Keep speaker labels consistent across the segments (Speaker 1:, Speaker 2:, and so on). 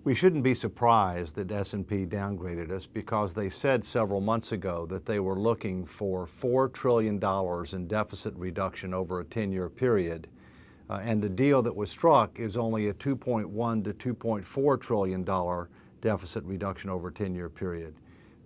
Speaker 1: We shouldn't be surprised that S&P downgraded us because they said several months ago that they were looking for $4 trillion in deficit reduction over a 10-year period. And the deal that was struck is only a $2.1 to $2.4 trillion deficit reduction over a 10-year period.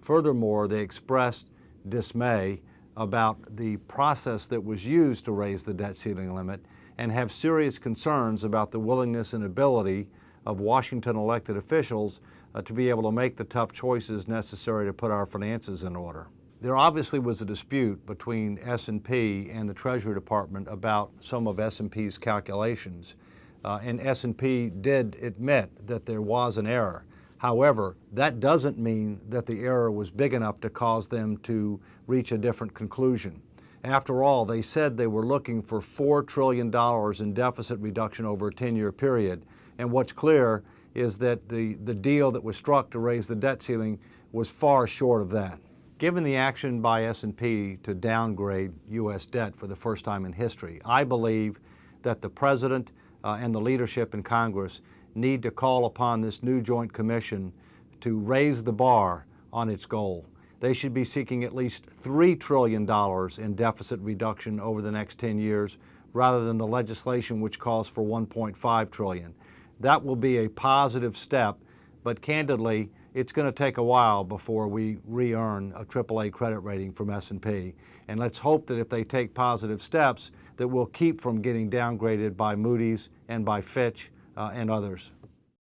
Speaker 1: Furthermore, they expressed dismay about the process that was used to raise the debt ceiling limit and have serious concerns about the willingness and ability of Washington elected officials to be able to make the tough choices necessary to put our finances in order. There obviously was a dispute between S&P and the Treasury Department about some of S&P's calculations, and S&P did admit that there was an error. However, that doesn't mean that the error was big enough to cause them to reach a different conclusion. After all, they said they were looking for $4 trillion in deficit reduction over a 10-year period, and what's clear is that the deal that was struck to raise the debt ceiling was far short of that. Given the action by S&P to downgrade U.S. debt for the first time in history, I believe that the President and the leadership in Congress need to call upon this new Joint Commission to raise the bar on its goal. They should be seeking at least $3 trillion in deficit reduction over the next 10 years rather than the legislation which calls for $1.5 trillion. That will be a positive step, but candidly, it's going to take a while before we re-earn a AAA credit rating from S&P. And let's hope that if they take positive steps, that we'll keep from getting downgraded by Moody's and by Fitch and others.